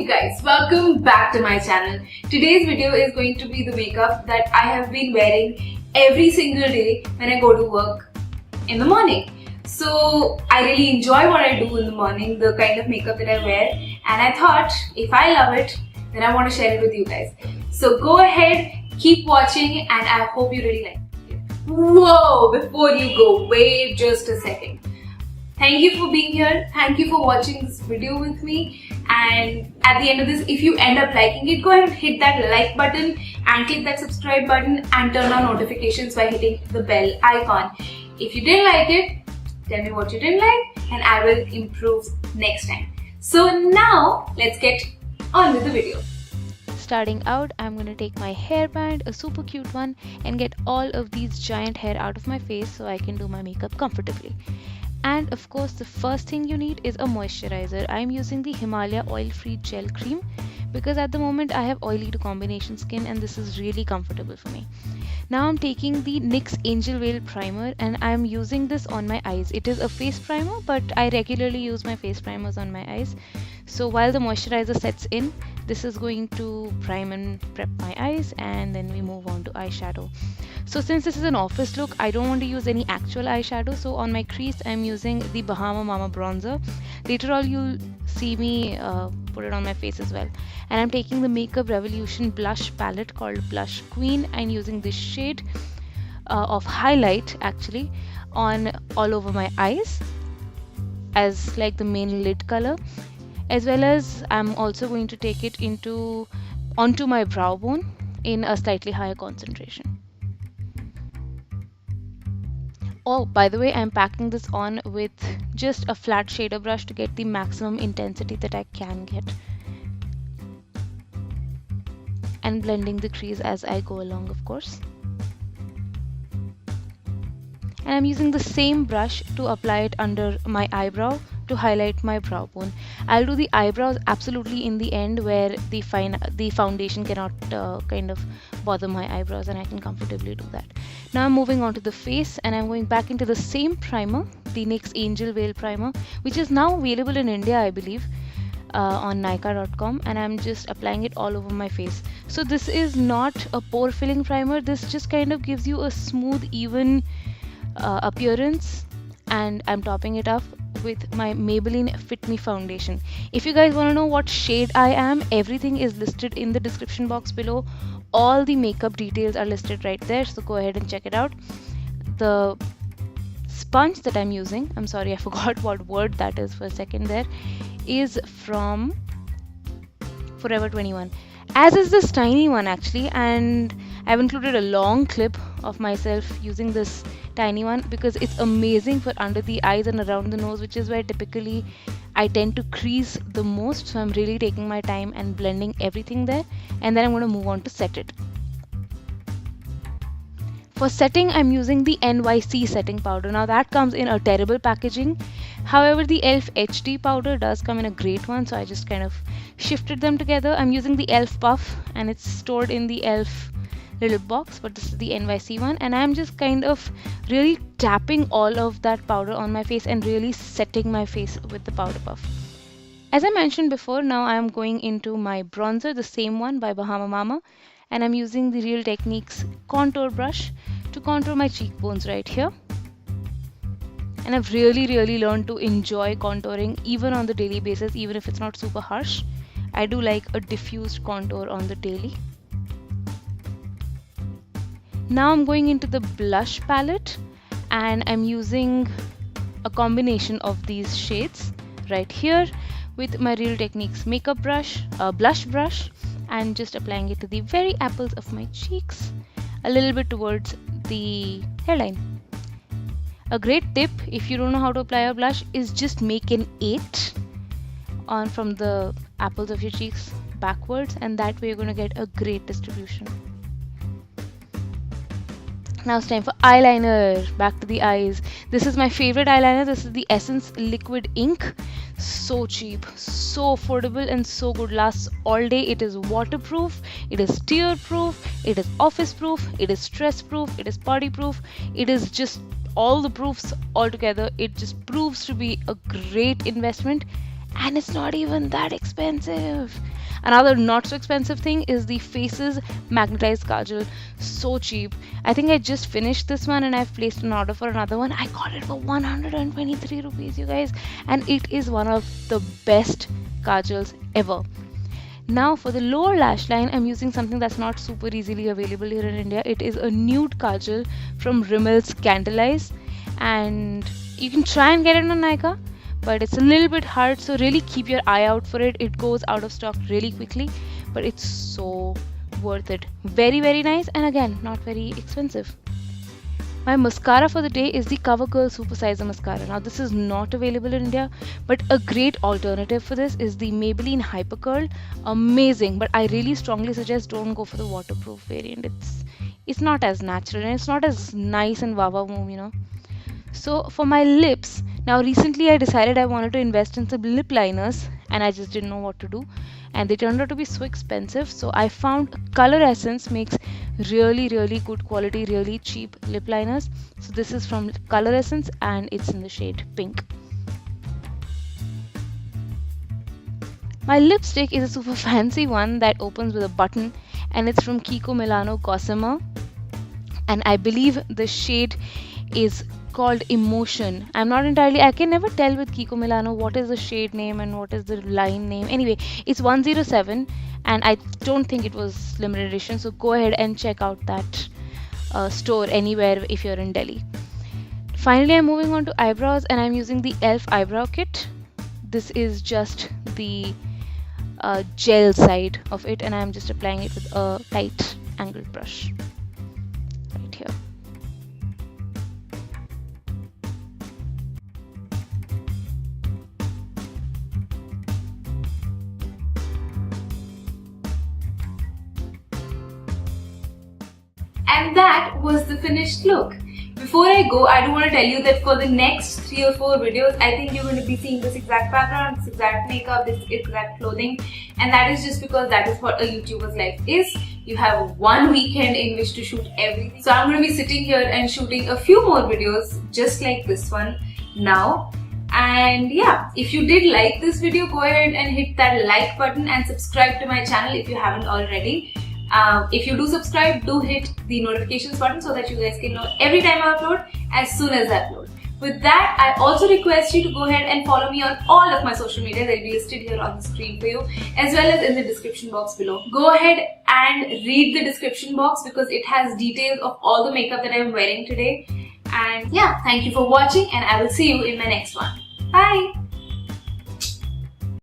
guys, welcome back to my channel. Today's video is going to be the makeup that I have been wearing every single day when I go to work in the morning. So I really enjoy what I do in the morning, the kind of makeup that I wear, and I thought if I love it, then I want to share it with you guys. So go ahead, keep watching, and I hope you really like it. Whoa, before you go, wait just a second. Thank you for being here. Thank you for watching this video with me. And at the end of this, if you end up liking it, go ahead and hit that like button and click that subscribe button and turn on notifications by hitting the bell icon. If you didn't like it, tell me what you didn't like and I will improve next time. So now let's get on with the video. Starting out, I'm going to take my hairband, a super cute one, and get all of these giant hair out of my face so I can do my makeup comfortably. And of course, the first thing you need is a moisturizer. I'm using the Himalaya oil-free gel cream because at the moment I have oily to combination skin and this is really comfortable for me. Now I'm taking the NYX Angel Veil primer and I'm using this on my eyes. It is a face primer, but I regularly use my face primers on my eyes. So while the moisturizer sets in, this is going to prime and prep my eyes, and then we move on to eyeshadow. So since this is an office look, I don't want to use any actual eyeshadow. So on my crease, I'm using the Bahama Mama bronzer. Later on, you'll see me put it on my face as well. And I'm taking the Makeup Revolution blush palette called Blush Queen and using this shade of Highlght actually on all over my eyes as like the main lid color. As well as I'm also going to take it onto my brow bone in a slightly higher concentration. Oh, by the way, I'm packing this on with just a flat shader brush to get the maximum intensity that I can get. And blending the crease as I go along, of course. And I'm using the same brush to apply it under my eyebrow to highlight my brow bone. I'll do the eyebrows absolutely in the end where the foundation cannot kind of bother my eyebrows and I can comfortably do that. Now I'm moving on to the face and I'm going back into the same primer, the NYX Angel Veil primer, which is now available in India, I believe, on Nykaa.com, and I'm just applying it all over my face. So this is not a pore filling primer. This just kind of gives you a smooth, even appearance, and I'm topping it up with my Maybelline Fit Me Foundation. If you guys want to know what shade I am, everything is listed in the description box below. All the makeup details are listed right there, so go ahead and check it out. The sponge that I'm using, I'm sorry, I forgot what word that is for a second there, is from Forever 21. As is this tiny one actually, and I've included a long clip of myself using this tiny one because it's amazing for under the eyes and around the nose, which is where typically I tend to crease the most. So I'm really taking my time and blending everything there, and then I'm going to move on to set it. For setting, I'm using the NYC Setting Powder. Now that comes in a terrible packaging. However, the E.L.F HD powder does come in a great one, so I just kind of shifted them together. I'm using the E.L.F Puff and it's stored in the E.L.F little box, but this is the NYC one, and I'm just kind of really tapping all of that powder on my face and really setting my face with the powder puff. As I mentioned before, now I'm going into my bronzer, the same one by Bahama Mama, and I'm using the Real Techniques contour brush to contour my cheekbones right here. And I've really learned to enjoy contouring even on the daily basis, even if it's not super harsh. I do like a diffused contour on the daily. Now I'm going into the blush palette and I'm using a combination of these shades right here with my Real Techniques makeup brush, blush brush, and just applying it to the very apples of my cheeks, a little bit towards the hairline. A great tip if you don't know how to apply a blush is just make an 8 on from the apples of your cheeks backwards, and that way you're going to get a great distribution. Now it's time for eyeliner. Back to the eyes. This is my favorite eyeliner. This is the Essence Liquid Ink. So cheap, so affordable, and so good. Lasts all day. It is waterproof, it is tear proof, it is office proof, it is stress proof, it is party proof. It is just all the proofs all together. It just proves to be a great investment and it's not even that expensive. Another not so expensive thing is the Faces Magneteyes Kajal. So cheap. I think I just finished this one and I've placed an order for another one. I got it for 123 rupees, you guys. And it is one of the best kajals ever. Now for the lower lash line, I'm using something that's not super easily available here in India. It is a nude kajal from Rimmel Scandaleyes. And you can try and get it on Nykaa, but it's a little bit hard, so really keep your eye out for it. It goes out of stock really quickly, but it's so worth it. Very, very nice, and again, not very expensive. My mascara for the day is the Covergirl Supesizer mascara. Now this is not available in India, but a great alternative for this is the Maybelline Hyper Curl. Amazing, but I really strongly suggest don't go for the waterproof variant. It's not as natural and it's not as nice and wawa boom, you know. So for my lips, now recently I decided I wanted to invest in some lip liners and I just didn't know what to do, and they turned out to be so expensive. So I found Coloressence makes really good quality, really cheap lip liners. So this is from Coloressence and it's in the shade pink. My lipstick is a super fancy one that opens with a button, and it's from Kiko Milano Gossamer, and I believe the shade is called Emotion. I'm not entirely, I can never tell with Kiko Milano what is the shade name and what is the line name. Anyway, it's 107 and I don't think it was limited edition, so go ahead and check out that store anywhere if you're in Delhi. Finally, I'm moving on to eyebrows and I'm using the E.L.F eyebrow kit. This is just the gel side of it, and I'm just applying it with a tight angled brush right here. And that was the finished look. Before I go, I do want to tell you that for the next 3 or 4 videos, I think you're going to be seeing this exact background, this exact makeup, this exact clothing, and that is just because that is what a YouTuber's life is. You have one weekend in which to shoot everything. So I'm going to be sitting here and shooting a few more videos just like this one now. And yeah, if you did like this video, go ahead and hit that like button and subscribe to my channel if you haven't already. If you do subscribe, do hit the notifications button so that you guys can know every time I upload as soon as I upload. With that, I also request you to go ahead and follow me on all of my social media. They'll be listed here on the screen for you, as well as in the description box below. Go ahead and read the description box because it has details of all the makeup that I'm wearing today. And yeah, thank you for watching and I will see you in my next one. Bye!